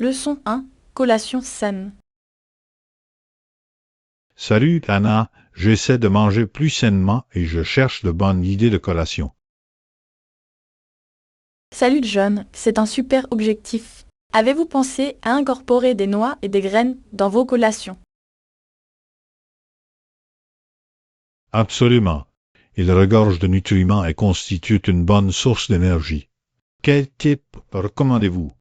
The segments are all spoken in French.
Leçon 1. Collation saine. Salut, Anna. J'essaie de manger plus sainement et je cherche de bonnes idées de collation. Salut John, c'est un super objectif. Avez-vous pensé à incorporer des noix et des graines dans vos collations? Absolument. Ils regorgent de nutriments et constituent une bonne source d'énergie. Quel type recommandez-vous?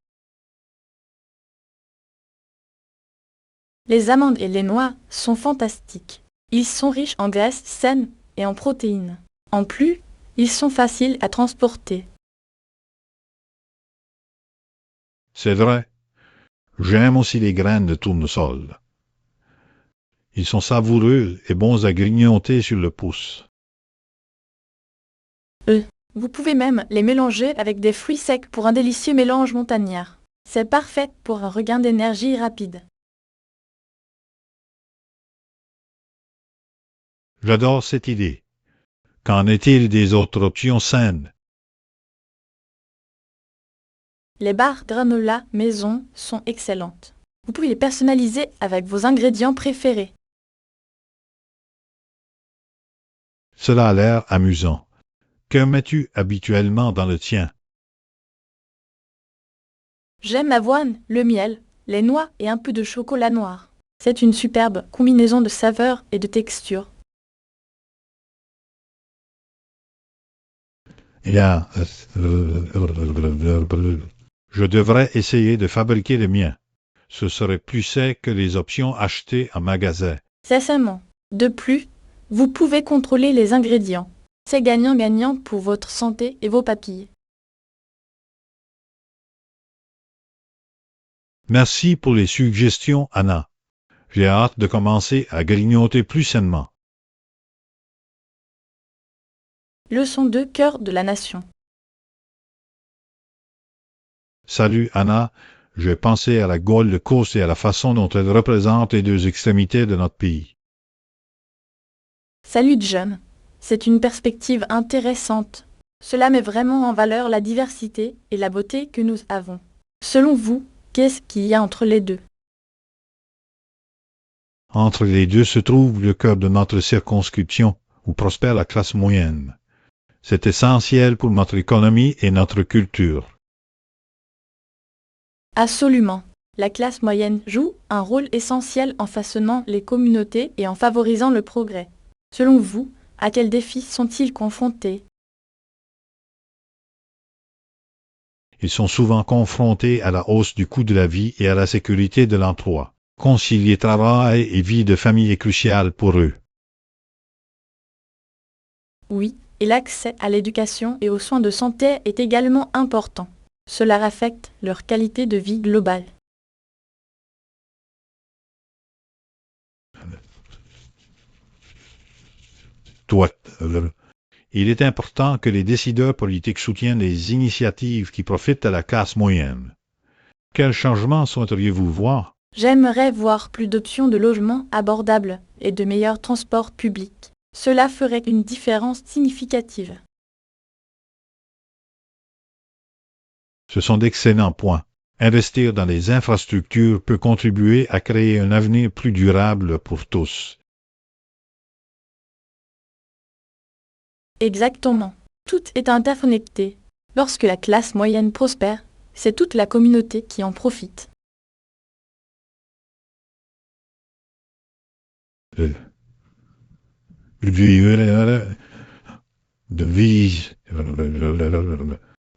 Les amandes et les noix sont fantastiques. Ils sont riches en graisses saines et en protéines. En plus, ils sont faciles à transporter. C'est vrai. J'aime aussi les graines de tournesol. Ils sont savoureux et bons à grignoter sur le pouce. Eux, vous pouvez même les mélanger avec des fruits secs pour un délicieux mélange montagnard. C'est parfait pour un regain d'énergie rapide. J'adore cette idée. Qu'en est-il des autres options saines? Les barres granola maison sont excellentes. Vous pouvez les personnaliser avec vos ingrédients préférés. Cela a l'air amusant. Que mets-tu habituellement dans le tien? J'aime l'avoine, le miel, les noix et un peu de chocolat noir. C'est une superbe combinaison de saveurs et de textures. Il y a... Je devrais essayer de fabriquer le mien. Ce serait plus sec que les options achetées en magasin. Sincèrement. De plus, vous pouvez contrôler les ingrédients. C'est gagnant-gagnant pour votre santé et vos papilles. Merci pour les suggestions, Anna. J'ai hâte de commencer à grignoter plus sainement. Leçon 2. Cœur de la nation. Salut, Anna. J'ai pensé à la Gold Coast et à la façon dont elle représente les deux extrémités de notre pays. Salut John. C'est une perspective intéressante. Cela met vraiment en valeur la diversité et la beauté que nous avons. Selon vous, qu'est-ce qu'il y a entre les deux? Entre les deux se trouve le cœur de notre circonscription, où prospère la classe moyenne. C'est essentiel pour notre économie et notre culture. Absolument. La classe moyenne joue un rôle essentiel en façonnant les communautés et en favorisant le progrès. Selon vous, à quels défis sont-ils confrontés? Ils sont souvent confrontés à la hausse du coût de la vie et à la sécurité de l'emploi. Concilier travail et vie de famille est crucial pour eux. Oui, et l'accès à l'éducation et aux soins de santé est également important. Cela affecte leur qualité de vie globale. Toi, il est important que les décideurs politiques soutiennent les initiatives qui profitent à la classe moyenne. Quels changements souhaiteriez-vous voir? J'aimerais voir plus d'options de logements abordables et de meilleurs transports publics. Cela ferait une différence significative. Ce sont d'excellents points. Investir dans les infrastructures peut contribuer à créer un avenir plus durable pour tous. Exactement. Tout est interconnecté. Lorsque la classe moyenne prospère, c'est toute la communauté qui en profite. Euh, de vie-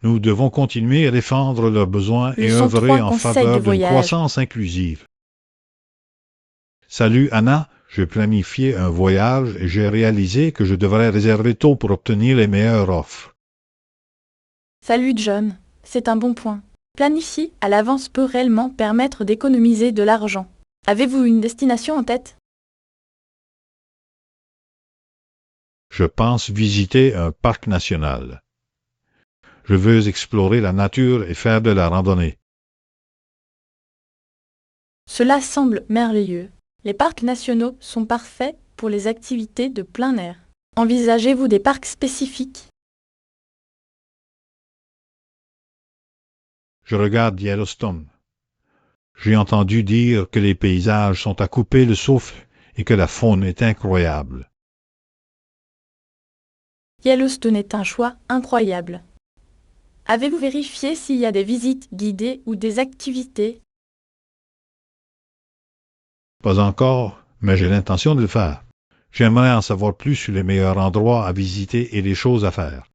Nous devons continuer à défendre leurs besoins et Leçon œuvrer 3. en Conseil de faveur d'une voyage. croissance inclusive. Salut Anna, j'ai planifié un voyage et j'ai réalisé que je devrais réserver tôt pour obtenir les meilleures offres. Salut John. C'est un bon point. Planifier à l'avance peut réellement permettre d'économiser de l'argent. Avez-vous une destination en tête? Je pense visiter un parc national. Je veux explorer la nature et faire de la randonnée. Cela semble merveilleux. Les parcs nationaux sont parfaits pour les activités de plein air. Envisagez-vous des parcs spécifiques? Je regarde Yellowstone. J'ai entendu dire que les paysages sont à couper le souffle et que la faune est incroyable. Yellowstone est un choix incroyable. Avez-vous vérifié s'il y a des visites guidées ou des activités? Pas encore, mais j'ai l'intention de le faire. J'aimerais en savoir plus sur les meilleurs endroits à visiter et les choses à faire.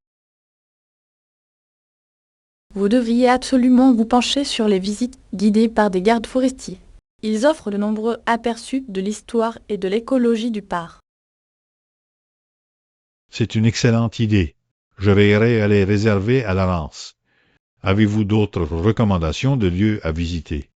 Vous devriez absolument vous pencher sur les visites guidées par des gardes forestiers. Ils offrent de nombreux aperçus de l'histoire et de l'écologie du parc. C'est une excellente idée. Je veillerai à les réserver à l'avance. Avez-vous d'autres recommandations de lieux à visiter?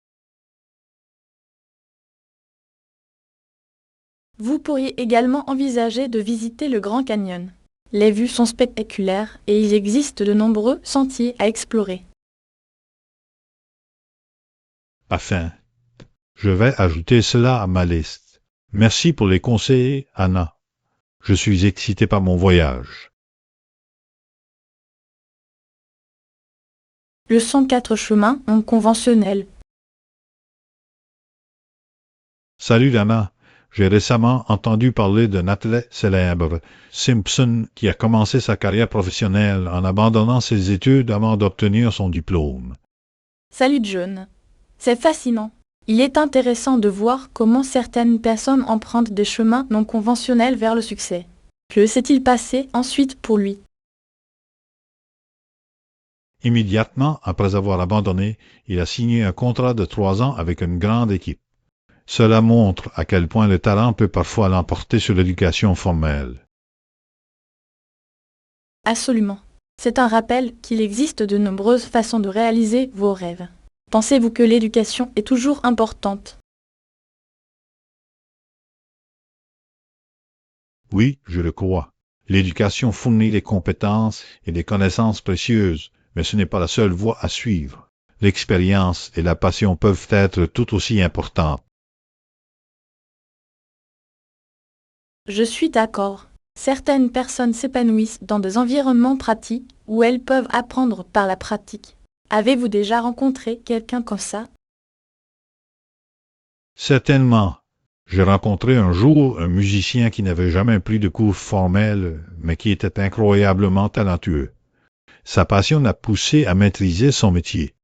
Vous pourriez également envisager de visiter le Grand Canyon. Les vues sont spectaculaires et il existe de nombreux sentiers à explorer. Afin, je vais ajouter cela à ma liste. Merci pour les conseils, Anna. Je suis excité par mon voyage. Le 104 chemins non conventionnels. Salut, Anna. J'ai récemment entendu parler d'un athlète célèbre, Simpson, qui a commencé sa carrière professionnelle en abandonnant ses études avant d'obtenir son diplôme. Salut John. C'est fascinant. Il est intéressant de voir comment certaines personnes empruntent des chemins non conventionnels vers le succès. Que s'est-il passé ensuite pour lui? Immédiatement après avoir abandonné, il a signé un contrat de 3 ans avec une grande équipe. Cela montre à quel point le talent peut parfois l'emporter sur l'éducation formelle. Absolument. C'est un rappel qu'il existe de nombreuses façons de réaliser vos rêves. Pensez-vous que l'éducation est toujours importante? Oui, je le crois. L'éducation fournit des compétences et des connaissances précieuses, mais ce n'est pas la seule voie à suivre. L'expérience et la passion peuvent être tout aussi importantes. Je suis d'accord. Certaines personnes s'épanouissent dans des environnements pratiques où elles peuvent apprendre par la pratique. Avez-vous déjà rencontré quelqu'un comme ça? Certainement. J'ai rencontré un jour un musicien qui n'avait jamais pris de cours formels, mais qui était incroyablement talentueux. Sa passion l'a poussé à maîtriser son métier.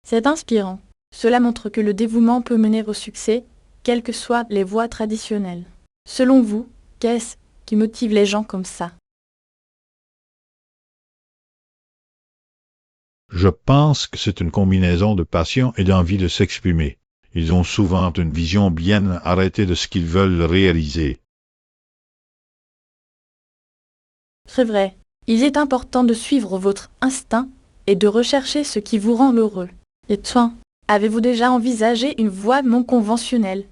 C'est inspirant. Cela montre que le dévouement peut mener au succès, quelles que soient les voies traditionnelles. Selon vous, qu'est-ce qui motive les gens comme ça? Je pense que c'est une combinaison de passion et d'envie de s'exprimer. Ils ont souvent une vision bien arrêtée de ce qu'ils veulent réaliser. C'est vrai. Il est important de suivre votre instinct et de rechercher ce qui vous rend heureux. Et toi, avez-vous déjà envisagé une voie non conventionnelle?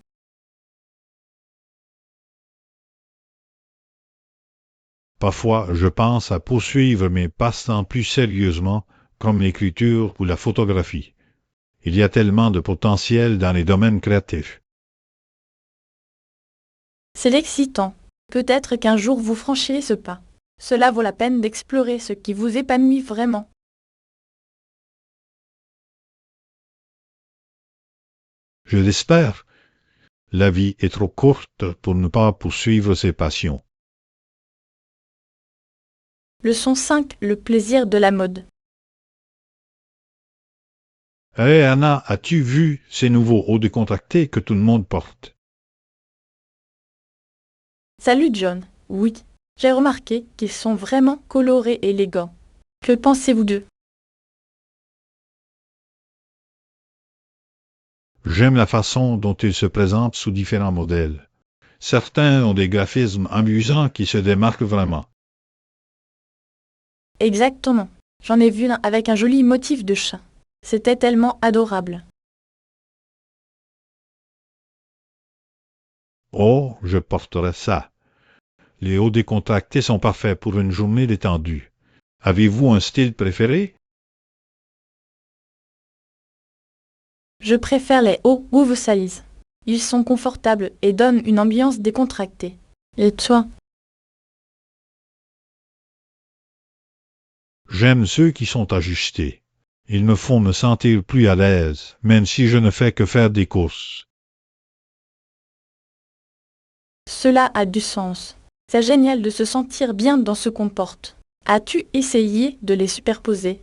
Parfois, je pense à poursuivre mes passe-temps plus sérieusement, comme l'écriture ou la photographie. Il y a tellement de potentiel dans les domaines créatifs. C'est excitant. Peut-être qu'un jour vous franchirez ce pas. Cela vaut la peine d'explorer ce qui vous épanouit vraiment. Je l'espère. La vie est trop courte pour ne pas poursuivre ses passions. Leçon 5. Le plaisir de la mode. Hé Anna, as-tu vu ces nouveaux hauts décontractés que tout le monde porte? Salut John. Oui, j'ai remarqué qu'ils sont vraiment colorés et élégants. Que pensez-vous d'eux? J'aime la façon dont ils se présentent sous différents modèles. Certains ont des graphismes amusants qui se démarquent vraiment. Exactement. J'en ai vu un avec un joli motif de chat. C'était tellement adorable. Oh, je porterai ça. Les hauts décontractés sont parfaits pour une journée détendue. Avez-vous un style préféré? Je préfère les hauts oversize. Ils sont confortables et donnent une ambiance décontractée. Et toi? J'aime ceux qui sont ajustés. Ils me font me sentir plus à l'aise, même si je ne fais que faire des courses. Cela a du sens. C'est génial de se sentir bien dans ce qu'on porte. As-tu essayé de les superposer?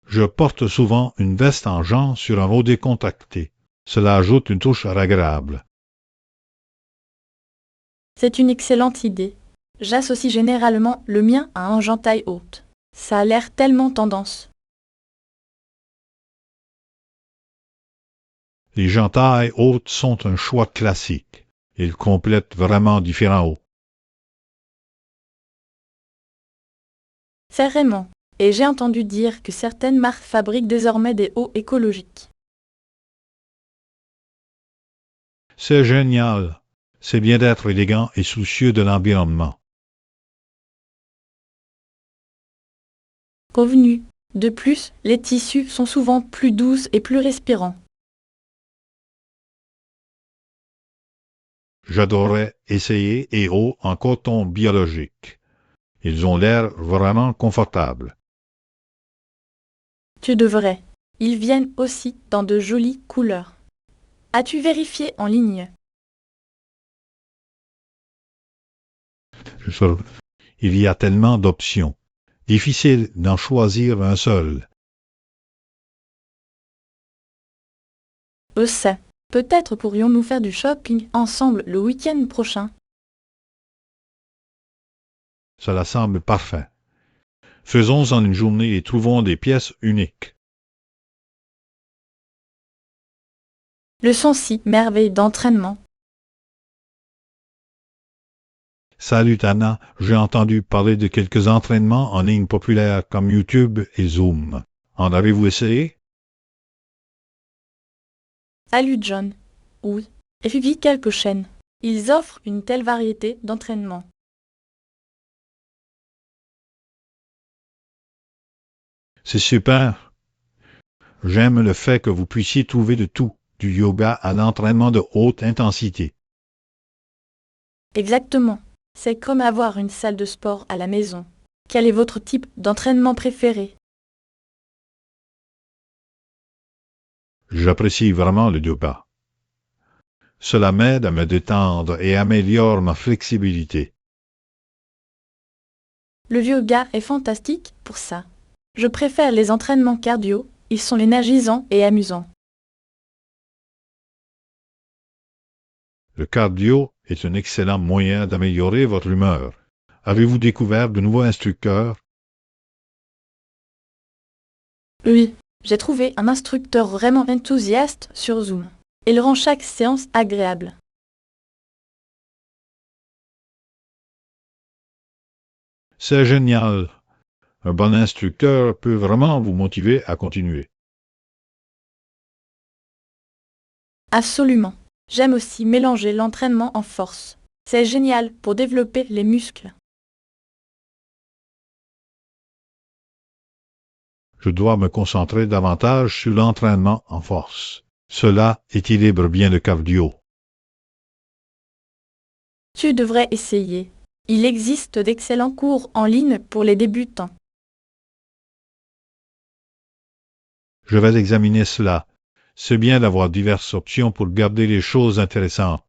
Je porte souvent une veste en jean sur un haut décontracté. Cela ajoute une touche agréable. C'est une excellente idée. J'associe généralement le mien à un jean taille haute. Ça a l'air tellement tendance. Les gens taille haute sont un choix classique. Ils complètent vraiment différents hauts. Vraiment. Et j'ai entendu dire que certaines marques fabriquent désormais des hauts écologiques. C'est génial. C'est bien d'être élégant et soucieux de l'environnement. Convenu. De plus, les tissus sont souvent plus doux et plus respirants. J'adorerais essayer et hauts en coton biologique. Ils ont l'air vraiment confortables. Tu devrais. Ils viennent aussi dans de jolies couleurs. As-tu vérifié en ligne? Il y a tellement d'options. Difficile d'en choisir un seul. Je sais. Peut-être pourrions-nous faire du shopping ensemble le week-end prochain. Cela semble parfait. Faisons-en une journée et trouvons des pièces uniques. Le sont-ci merveille d'entraînement. Salut Anna, j'ai entendu parler de quelques entraînements en ligne populaires comme YouTube et Zoom. En avez-vous essayé? Salut John. Oui. Et suivi quelques chaînes. Ils offrent une telle variété d'entraînements. C'est super. J'aime le fait que vous puissiez trouver de tout, du yoga à l'entraînement de haute intensité. Exactement. C'est comme avoir une salle de sport à la maison. Quel est votre type d'entraînement préféré? J'apprécie vraiment le yoga. Cela m'aide à me détendre et améliore ma flexibilité. Le yoga est fantastique pour ça. Je préfère les entraînements cardio, ils sont énergisants et amusants. Le cardio est un excellent moyen d'améliorer votre humeur. Avez-vous découvert de nouveaux instructeurs? Oui, j'ai trouvé un instructeur vraiment enthousiaste sur Zoom. Il rend chaque séance agréable. C'est génial. Un bon instructeur peut vraiment vous motiver à continuer. Absolument. J'aime aussi mélanger l'entraînement en force. C'est génial pour développer les muscles. Je dois me concentrer davantage sur l'entraînement en force. Cela équilibre bien le cardio. Tu devrais essayer. Il existe d'excellents cours en ligne pour les débutants. Je vais examiner cela. C'est bien d'avoir diverses options pour garder les choses intéressantes.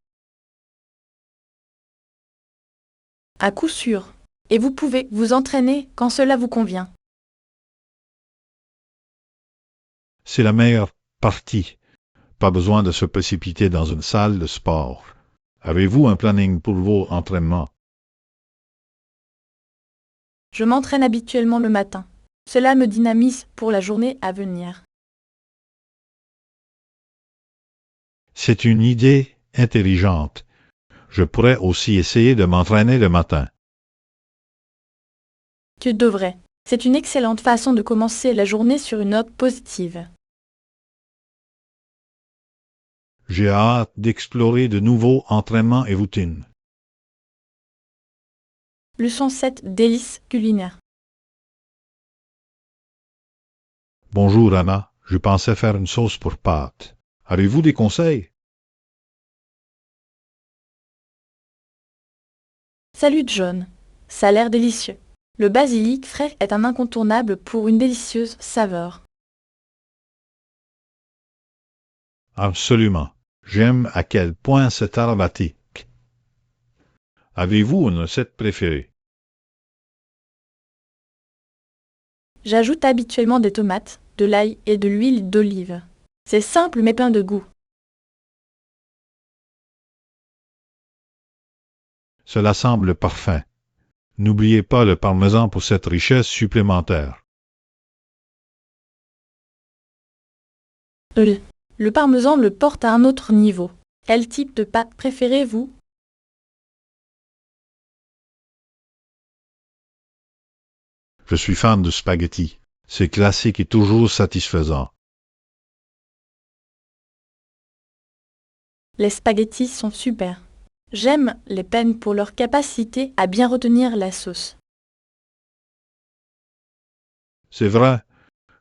À coup sûr. Et vous pouvez vous entraîner quand cela vous convient. C'est la meilleure partie. Pas besoin de se précipiter dans une salle de sport. Avez-vous un planning pour vos entraînements? Je m'entraîne habituellement le matin. Cela me dynamise pour la journée à venir. C'est une idée intelligente. Je pourrais aussi essayer de m'entraîner le matin. Tu devrais. C'est une excellente façon de commencer la journée sur une note positive. J'ai hâte d'explorer de nouveaux entraînements et routines. Leçon 7 délices culinaires. Bonjour Anna, je pensais faire une sauce pour pâtes. Avez-vous des conseils? Salut John. Ça a l'air délicieux. Le basilic frais est un incontournable pour une délicieuse saveur. Absolument. J'aime à quel point c'est aromatique. Avez-vous une recette préférée? J'ajoute habituellement des tomates, de l'ail et de l'huile d'olive. C'est simple mais plein de goût. Cela semble parfait. N'oubliez pas le parmesan pour cette richesse supplémentaire. Le parmesan le porte à un autre niveau. Quel type de pâte préférez-vous? Je suis fan de spaghetti. C'est classique et toujours satisfaisant. Les spaghettis sont super. J'aime les penne pour leur capacité à bien retenir la sauce. C'est vrai.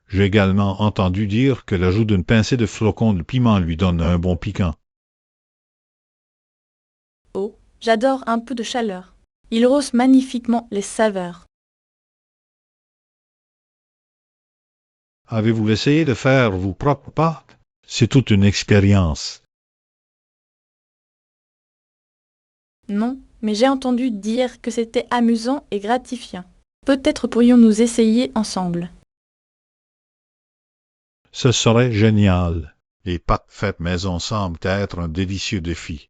J'ai également entendu dire que l'ajout d'une pincée de flocons de piment lui donne un bon piquant. Oh, j'adore un peu de chaleur. Il rehausse magnifiquement les saveurs. Avez-vous essayé de faire vos propres pâtes? C'est toute une expérience. Non, mais j'ai entendu dire que c'était amusant et gratifiant. Peut-être pourrions-nous essayer ensemble. Ce serait génial. Les pâtes faites maison semblent être un délicieux défi.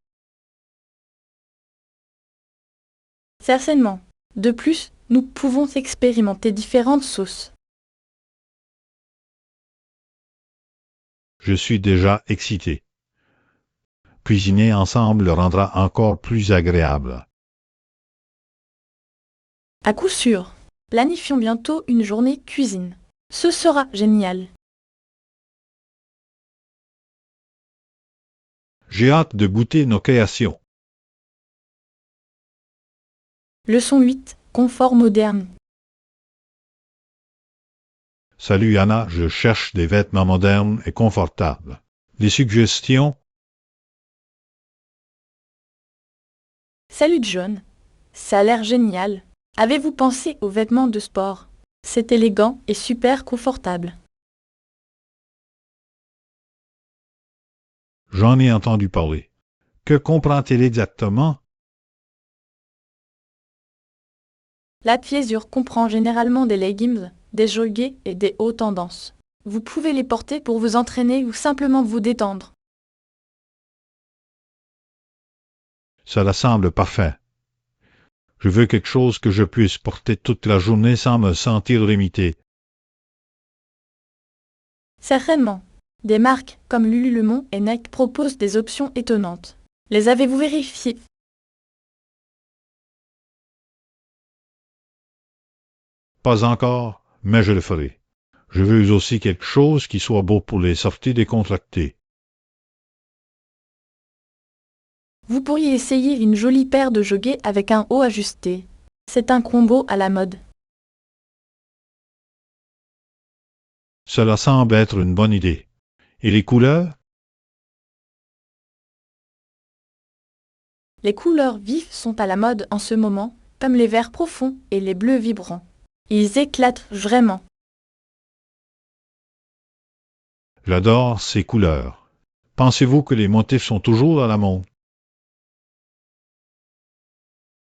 Certainement. De plus, nous pouvons expérimenter différentes sauces. Je suis déjà excité. Cuisiner ensemble le rendra encore plus agréable. À coup sûr. Planifions bientôt une journée cuisine. Ce sera génial. J'ai hâte de goûter nos créations. Leçon 8. Confort moderne. Salut Anna, je cherche des vêtements modernes et confortables. Des suggestions? Salut John. Ça a l'air génial. Avez-vous pensé aux vêtements de sport? C'est élégant et super confortable. J'en ai entendu parler. Que comprend-il exactement? La piésure comprend généralement des leggings, des joggers et des hauts tendances. Vous pouvez les porter pour vous entraîner ou simplement vous détendre. Cela semble parfait. Je veux quelque chose que je puisse porter toute la journée sans me sentir limité. Certainement. Des marques comme Lululemon et Nike proposent des options étonnantes. Les avez-vous vérifiées? Pas encore, mais je le ferai. Je veux aussi quelque chose qui soit beau pour les sorties décontractées. Vous pourriez essayer une jolie paire de joggers avec un haut ajusté. C'est un combo à la mode. Cela semble être une bonne idée. Et les couleurs? Les couleurs vives sont à la mode en ce moment, comme les verts profonds et les bleus vibrants. Ils éclatent vraiment. J'adore ces couleurs. Pensez-vous que les motifs sont toujours à la mode?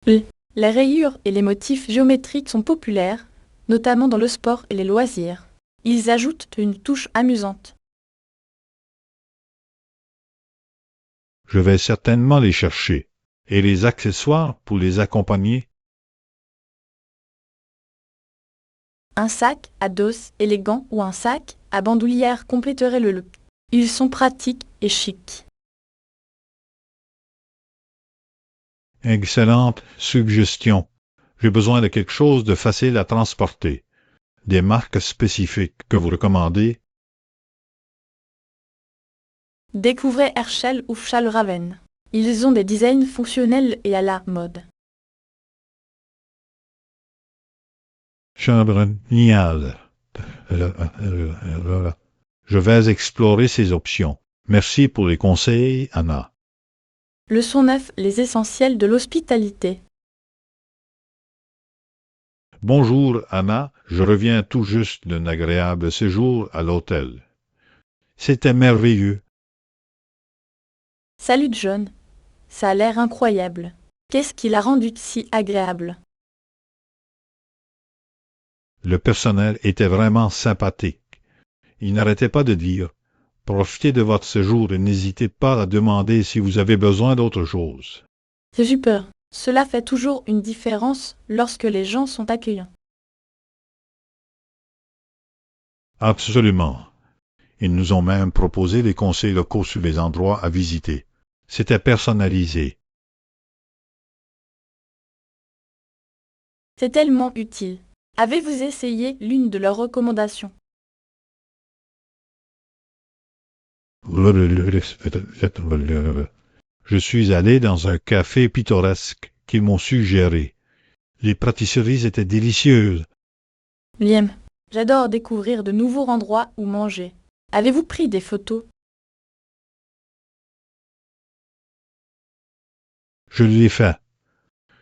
Les rayures et les motifs géométriques sont populaires, notamment dans le sport et les loisirs. Ils ajoutent une touche amusante. Je vais certainement les chercher. Et les accessoires pour les accompagner? Un sac à dos élégant ou un sac à bandoulière compléterait le look. Ils sont pratiques et chics. Excellente suggestion. J'ai besoin de quelque chose de facile à transporter. Des marques spécifiques que vous recommandez? Découvrez Herschel ou Fjallraven. Ils ont des designs fonctionnels et à la mode. Génial. Je vais explorer ces options. Merci pour les conseils, Anna. Leçon 9. Les essentiels de l'hospitalité. Bonjour, Anna, je reviens tout juste d'un agréable séjour à l'hôtel. C'était merveilleux. Salut John. Ça a l'air incroyable. Qu'est-ce qui l'a rendu si agréable? Le personnel était vraiment sympathique. Il n'arrêtait pas de dire: profitez de votre séjour et n'hésitez pas à demander si vous avez besoin d'autre chose. C'est super. Cela fait toujours une différence lorsque les gens sont accueillants. Absolument. Ils nous ont même proposé des conseils locaux sur les endroits à visiter. C'était personnalisé. C'est tellement utile. Avez-vous essayé l'une de leurs recommandations? Je suis allé dans un café pittoresque qu'ils m'ont suggéré. Les pâtisseries étaient délicieuses. Liam, j'adore découvrir de nouveaux endroits où manger. Avez-vous pris des photos? Je l'ai fait.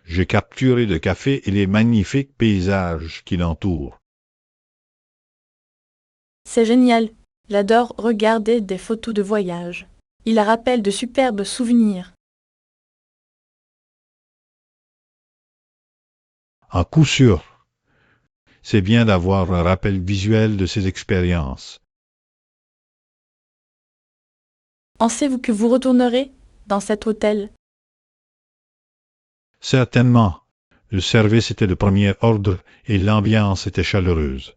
J'ai capturé le café et les magnifiques paysages qui l'entourent. C'est génial. J'adore regarder des photos de voyage. Ils rappellent de superbes souvenirs. En coup sûr, c'est bien d'avoir un rappel visuel de ces expériences. Pensez-vous que vous retournerez dans cet hôtel? Certainement, le service était de premier ordre et l'ambiance était chaleureuse.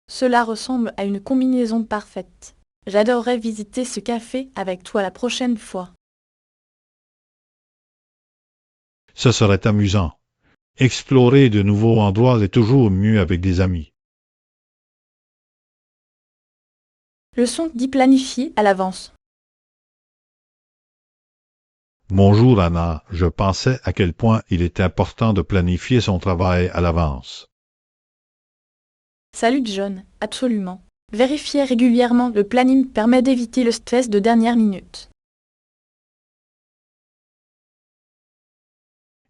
Cela ressemble à une combinaison parfaite. J'adorerais visiter ce café avec toi la prochaine fois. Ce serait amusant. Explorer de nouveaux endroits est toujours mieux avec des amis. Leçon d'y planifier à l'avance. Bonjour Anna, je pensais à quel point il est important de planifier son travail à l'avance. Salut John, absolument. Vérifier régulièrement le planning permet d'éviter le stress de dernière minute.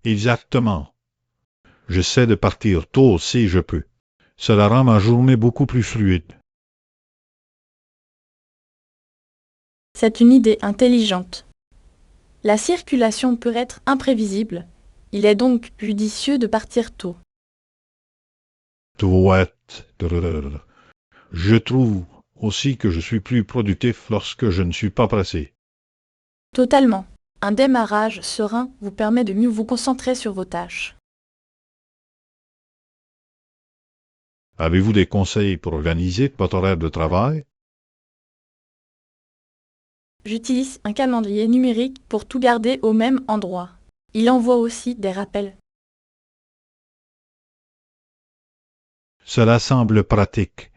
Exactement. J'essaie de partir tôt si je peux. Cela rend ma journée beaucoup plus fluide. C'est une idée intelligente. La circulation peut être imprévisible. Il est donc judicieux de partir tôt. Douette. Je trouve aussi que je suis plus productif lorsque je ne suis pas pressé. Totalement. Un démarrage serein vous permet de mieux vous concentrer sur vos tâches. Avez-vous des conseils pour organiser votre horaire de travail? J'utilise un calendrier numérique pour tout garder au même endroit. Il envoie aussi des rappels. Cela semble pratique.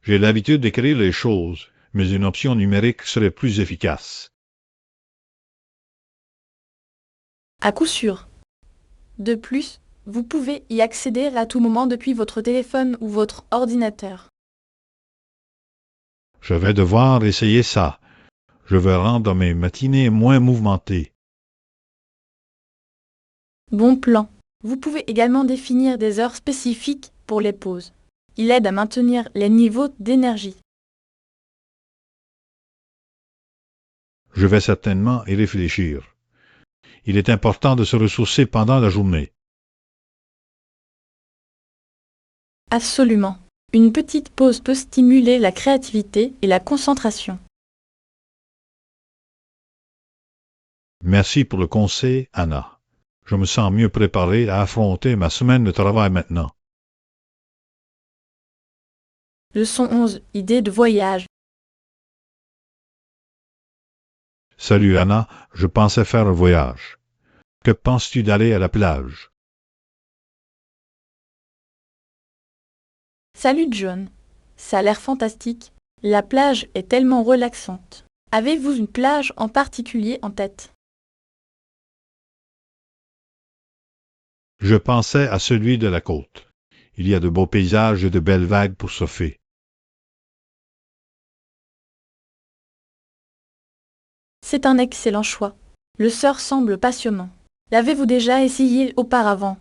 J'ai l'habitude d'écrire les choses, mais une option numérique serait plus efficace. À coup sûr. De plus, vous pouvez y accéder à tout moment depuis votre téléphone ou votre ordinateur. Je vais devoir essayer ça. Je veux rendre mes matinées moins mouvementées. Bon plan. Vous pouvez également définir des heures spécifiques pour les pauses. Il aide à maintenir les niveaux d'énergie. Je vais certainement y réfléchir. Il est important de se ressourcer pendant la journée. Absolument. Une petite pause peut stimuler la créativité et la concentration. Merci pour le conseil, Anna. Je me sens mieux préparé à affronter ma semaine de travail maintenant. Leçon 11. Idées de voyage. Salut Anna, je pensais faire un voyage. Que penses-tu d'aller à la plage? Salut John. Ça a l'air fantastique. La plage est tellement relaxante. Avez-vous une plage en particulier en tête? Je pensais à celui de la côte. Il y a de beaux paysages et de belles vagues pour surfer. C'est un excellent choix. Le surf semble passionnant. L'avez-vous déjà essayé auparavant?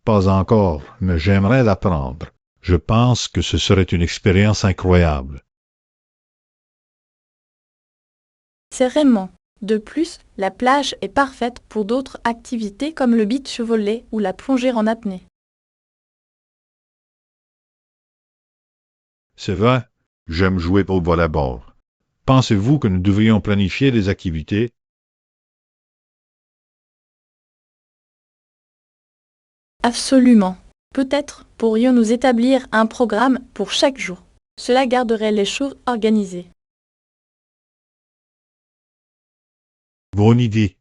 Pas encore, mais j'aimerais l'apprendre. Je pense que ce serait une expérience incroyable. Certainement. De plus, la plage est parfaite pour d'autres activités comme le beach volley ou la plongée en apnée. C'est vrai, j'aime jouer au volleyball. Pensez-vous que nous devrions planifier des activités? Absolument. Peut-être pourrions-nous établir un programme pour chaque jour. Cela garderait les choses organisées. Bonne idée.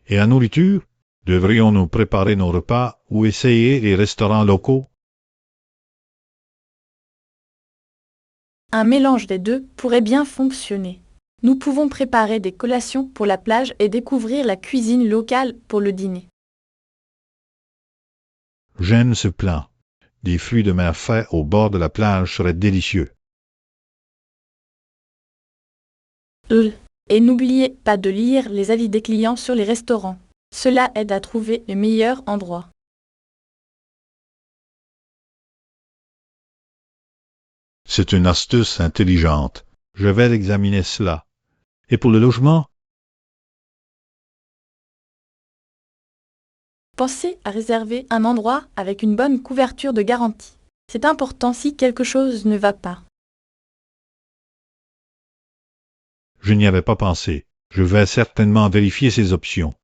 Et la nourriture? Devrions-nous préparer nos repas ou essayer les restaurants locaux? Un mélange des deux pourrait bien fonctionner. Nous pouvons préparer des collations pour la plage et découvrir la cuisine locale pour le dîner. J'aime ce plan. Des fruits de mer faits au bord de la plage seraient délicieux. Et n'oubliez pas de lire les avis des clients sur les restaurants. Cela aide à trouver le meilleur endroit. C'est une astuce intelligente. Je vais examiner cela. Et pour le logement? Pensez à réserver un endroit avec une bonne couverture de garantie. C'est important si quelque chose ne va pas. Je n'y avais pas pensé. Je vais certainement vérifier ces options.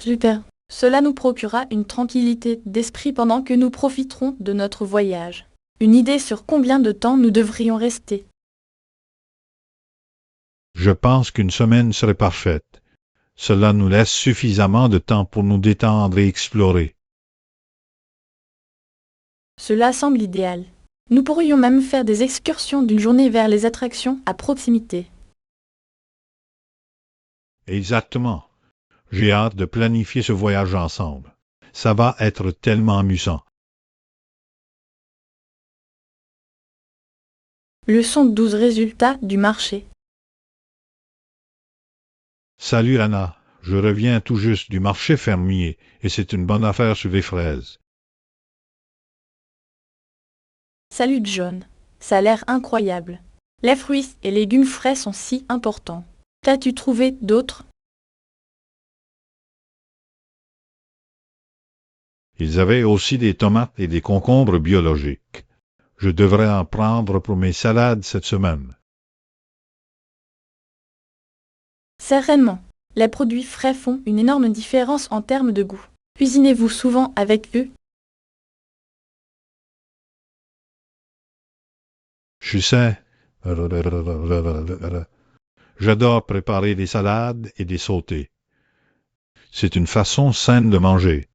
Super. Cela nous procurera une tranquillité d'esprit pendant que nous profiterons de notre voyage. Une idée sur combien de temps nous devrions rester. Je pense qu'une semaine serait parfaite. Cela nous laisse suffisamment de temps pour nous détendre et explorer. Cela semble idéal. Nous pourrions même faire des excursions d'une journée vers les attractions à proximité. Exactement. J'ai hâte de planifier ce voyage ensemble. Ça va être tellement amusant. Leçon 12 résultats du marché. Salut Anna, je reviens tout juste du marché fermier et c'est une bonne affaire sur les fraises. Salut John. Ça a l'air incroyable. Les fruits et légumes frais sont si importants. T'as-tu trouvé d'autres? Ils avaient aussi des tomates et des concombres biologiques. Je devrais en prendre pour mes salades cette semaine. Certainement. Les produits frais font une énorme différence en termes de goût. Cuisinez-vous souvent avec eux? Je sais. J'adore préparer des salades et des sautés. C'est une façon saine de manger.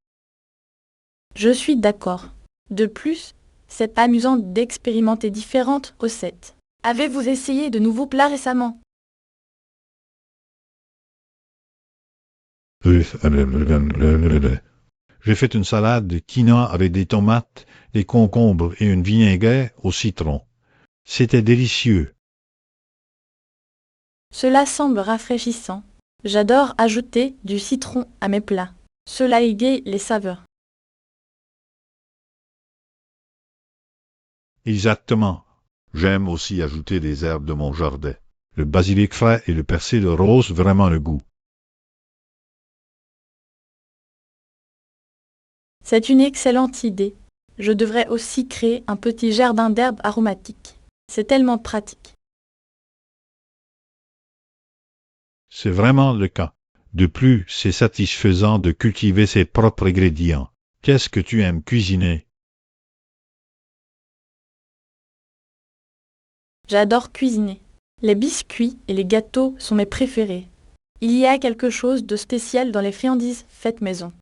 Je suis d'accord. De plus, c'est amusant d'expérimenter différentes recettes. Avez-vous essayé de nouveaux plats récemment? J'ai fait une salade de quinoa avec des tomates, des concombres et une vinaigrette au citron. C'était délicieux. Cela semble rafraîchissant. J'adore ajouter du citron à mes plats. Cela égaye les saveurs. Exactement. J'aime aussi ajouter des herbes de mon jardin. Le basilic frais et le persil rehaussent vraiment le goût. C'est une excellente idée. Je devrais aussi créer un petit jardin d'herbes aromatiques. C'est tellement pratique. C'est vraiment le cas. De plus, c'est satisfaisant de cultiver ses propres ingrédients. Qu'est-ce que tu aimes cuisiner? J'adore cuisiner. Les biscuits et les gâteaux sont mes préférés. Il y a quelque chose de spécial dans les friandises faites maison.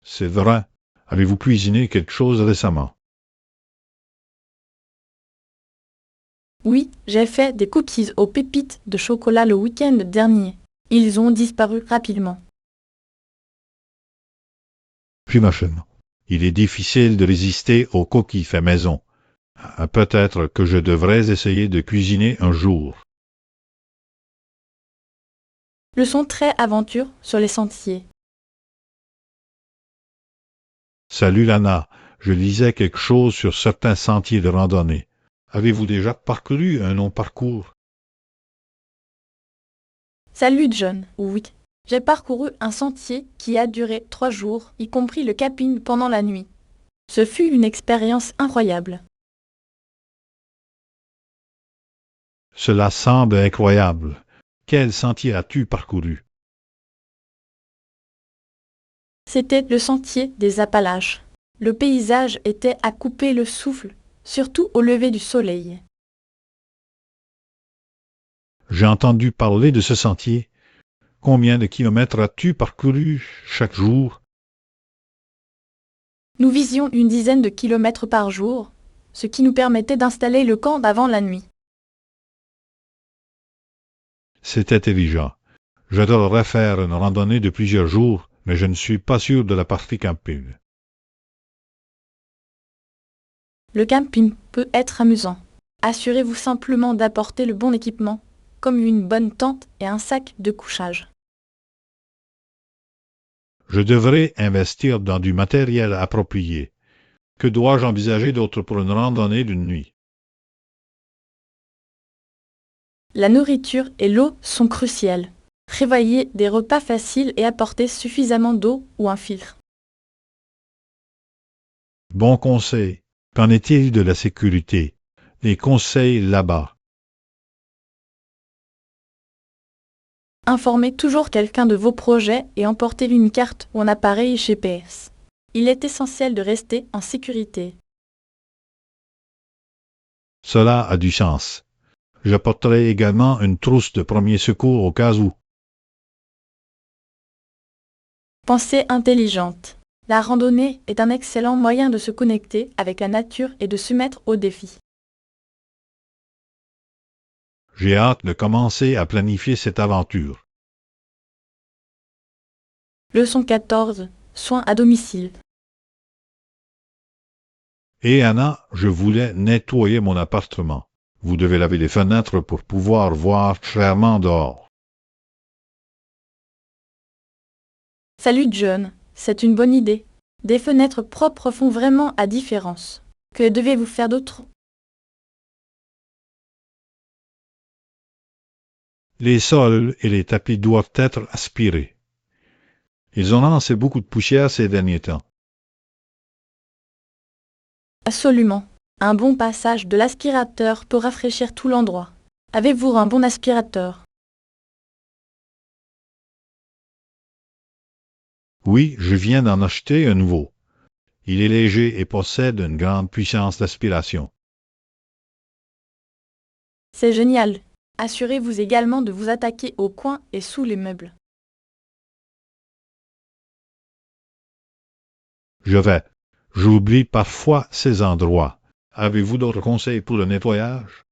C'est vrai. Avez-vous cuisiné quelque chose récemment? Oui, j'ai fait des cookies aux pépites de chocolat le week-end dernier. Ils ont disparu rapidement. J'imagine. Il est difficile de résister aux coquilles fait maison. Peut-être que je devrais essayer de cuisiner un jour. Leçon très aventure sur les sentiers. Salut Lana, je lisais quelque chose sur certains sentiers de randonnée. Avez-vous déjà parcouru un long parcours? Salut John. Oui. J'ai parcouru un sentier qui a duré 3 jours, y compris le camping pendant la nuit. Ce fut une expérience incroyable. Cela semble incroyable. Quel sentier as-tu parcouru? C'était le sentier des Appalaches. Le paysage était à couper le souffle, surtout au lever du soleil. J'ai entendu parler de ce sentier. Combien de kilomètres as-tu parcouru chaque jour? Nous visions une dizaine de kilomètres par jour, ce qui nous permettait d'installer le camp avant la nuit. C'est intelligent. J'adorerais faire une randonnée de plusieurs jours, mais je ne suis pas sûr de la partie camping. Le camping peut être amusant. Assurez-vous simplement d'apporter le bon équipement, comme une bonne tente et un sac de couchage. Je devrais investir dans du matériel approprié. Que dois-je envisager d'autre pour une randonnée d'une nuit? La nourriture et l'eau sont cruciales. Prévoyez des repas faciles et apportez suffisamment d'eau ou un filtre. Bon conseil. Qu'en est-il de la sécurité? Les conseils là-bas. Informez toujours quelqu'un de vos projets et emportez une carte ou un appareil GPS. Il est essentiel de rester en sécurité. Cela a du sens. J'apporterai également une trousse de premier secours au cas où. Pensée intelligente. La randonnée est un excellent moyen de se connecter avec la nature et de se mettre au défi. J'ai hâte de commencer à planifier cette aventure. Leçon 14. Soins à domicile. Et Anna, je voulais nettoyer mon appartement. Vous devez laver les fenêtres pour pouvoir voir clairement dehors. Salut John, c'est une bonne idée. Des fenêtres propres font vraiment la différence. Que devez-vous faire d'autre? Les sols et les tapis doivent être aspirés. Ils ont lancé beaucoup de poussière ces derniers temps. Absolument. Un bon passage de l'aspirateur peut rafraîchir tout l'endroit. Avez-vous un bon aspirateur? Oui, je viens d'en acheter un nouveau. Il est léger et possède une grande puissance d'aspiration. C'est génial. Assurez-vous également de vous attaquer aux coins et sous les meubles. Je vais. J'oublie parfois ces endroits. Avez-vous d'autres conseils pour le nettoyage?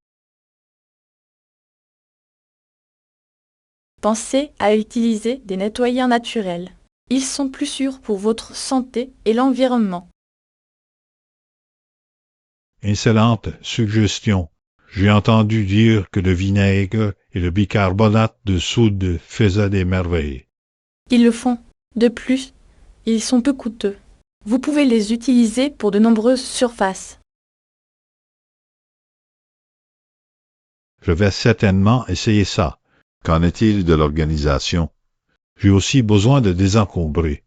Pensez à utiliser des nettoyants naturels. Ils sont plus sûrs pour votre santé et l'environnement. Excellente suggestion. J'ai entendu dire que le vinaigre et le bicarbonate de soude faisaient des merveilles. Ils le font. De plus, ils sont peu coûteux. Vous pouvez les utiliser pour de nombreuses surfaces. Je vais certainement essayer ça. Qu'en est-il de l'organisation? J'ai aussi besoin de désencombrer.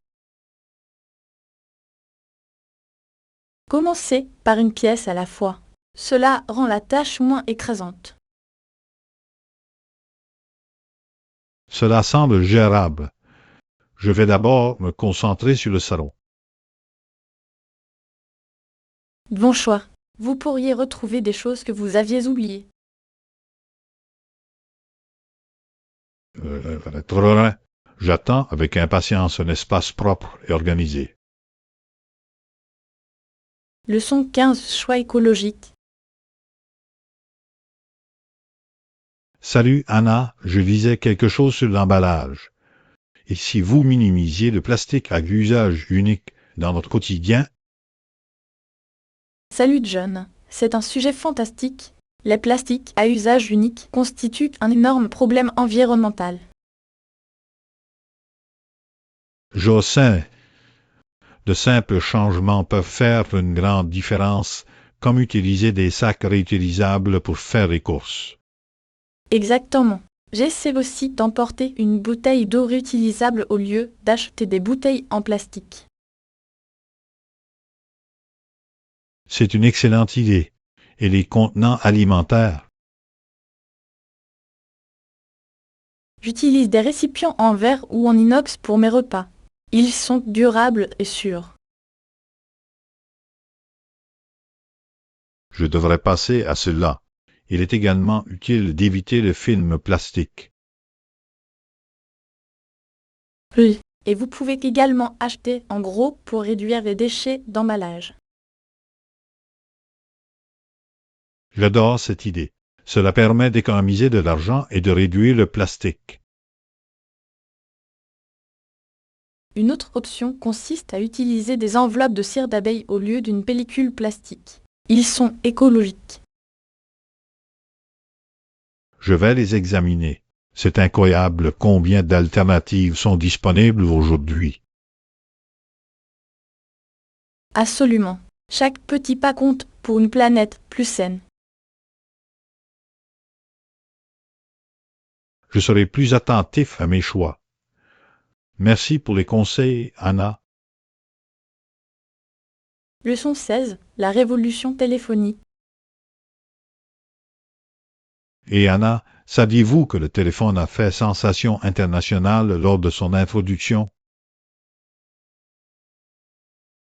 Commencez par une pièce à la fois. Cela rend la tâche moins écrasante. Cela semble gérable. Je vais d'abord me concentrer sur le salon. Bon choix. Vous pourriez retrouver des choses que vous aviez oubliées. J'attends avec impatience un espace propre et organisé. Leçon 15. Choix écologique. Salut Anna, je lisais quelque chose sur l'emballage. Et si vous minimisiez le plastique à usage unique dans votre quotidien, Salut John, c'est un sujet fantastique. Les plastiques à usage unique constituent un énorme problème environnemental. Je sais, de simples changements peuvent faire une grande différence, comme utiliser des sacs réutilisables pour faire les courses. Exactement. J'essaie aussi d'emporter une bouteille d'eau réutilisable au lieu d'acheter des bouteilles en plastique. C'est une excellente idée. Et les contenants alimentaires? J'utilise des récipients en verre ou en inox pour mes repas. Ils sont durables et sûrs. Je devrais passer à cela. Il est également utile d'éviter le film plastique. Oui. Et vous pouvez également acheter en gros pour réduire les déchets d'emballage. J'adore cette idée. Cela permet d'économiser de l'argent et de réduire le plastique. Une autre option consiste à utiliser des enveloppes de cire d'abeille au lieu d'une pellicule plastique. Ils sont écologiques. Je vais les examiner. C'est incroyable combien d'alternatives sont disponibles aujourd'hui. Absolument. Chaque petit pas compte pour une planète plus saine. Je serai plus attentif à mes choix. Merci pour les conseils, Anna. Leçon 16. La révolution téléphonique. Et Anna, saviez-vous que le téléphone a fait sensation internationale lors de son introduction?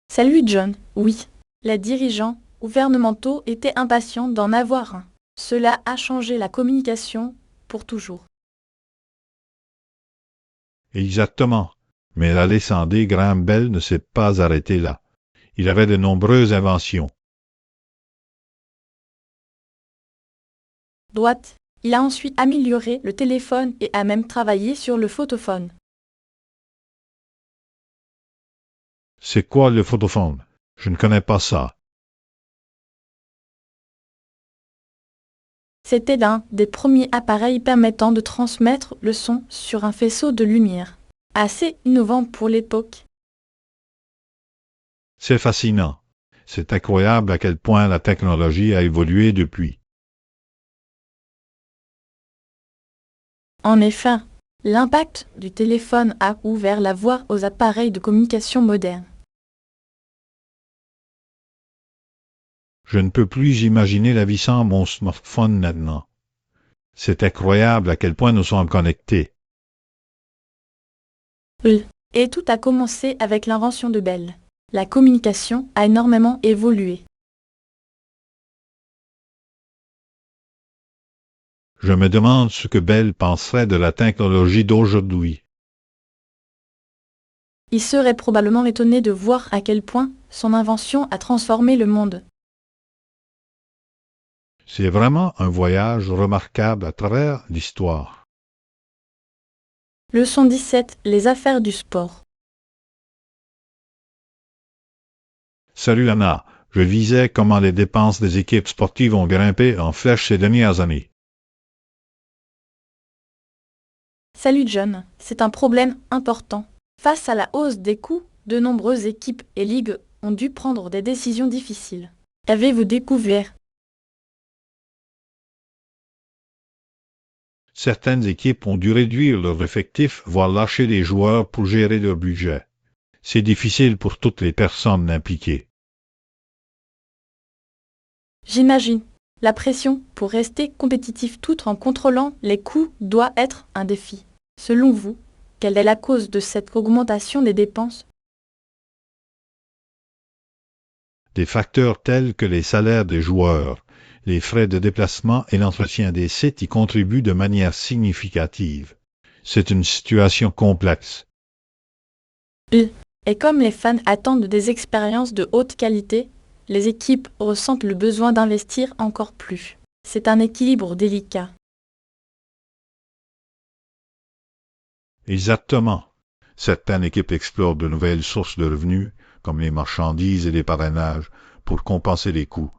Salut John. Oui. Les dirigeants gouvernementaux étaient impatients d'en avoir un. Cela a changé la communication pour toujours. Exactement. Mais l'Alexandre Graham Bell ne s'est pas arrêté là. Il avait de nombreuses inventions. Droite. Il a ensuite amélioré le téléphone et a même travaillé sur le photophone. C'est quoi le photophone? Je ne connais pas ça. C'était l'un des premiers appareils permettant de transmettre le son sur un faisceau de lumière. Assez innovant pour l'époque. C'est fascinant. C'est incroyable à quel point la technologie a évolué depuis. En effet, l'impact du téléphone a ouvert la voie aux appareils de communication modernes. Je ne peux plus imaginer la vie sans mon smartphone maintenant. C'est incroyable à quel point nous sommes connectés. Oui. Et tout a commencé avec l'invention de Bell. La communication a énormément évolué. Je me demande ce que Bell penserait de la technologie d'aujourd'hui. Il serait probablement étonné de voir à quel point son invention a transformé le monde. C'est vraiment un voyage remarquable à travers l'histoire. Leçon 17. Les affaires du sport. Salut Anna, je visais comment les dépenses des équipes sportives ont grimpé en flèche ces dernières années. Salut John, c'est un problème important. Face à la hausse des coûts, de nombreuses équipes et ligues ont dû prendre des décisions difficiles. Avez-vous découvert? Certaines équipes ont dû réduire leur effectif, voire lâcher des joueurs pour gérer leur budget. C'est difficile pour toutes les personnes impliquées. J'imagine. La pression pour rester compétitif tout en contrôlant les coûts doit être un défi. Selon vous, quelle est la cause de cette augmentation des dépenses? Des facteurs tels que les salaires des joueurs, les frais de déplacement et l'entretien des sites y contribuent de manière significative. C'est une situation complexe. Et comme les fans attendent des expériences de haute qualité, les équipes ressentent le besoin d'investir encore plus. C'est un équilibre délicat. Exactement. Certaines équipes explorent de nouvelles sources de revenus, comme les marchandises et les parrainages, pour compenser les coûts.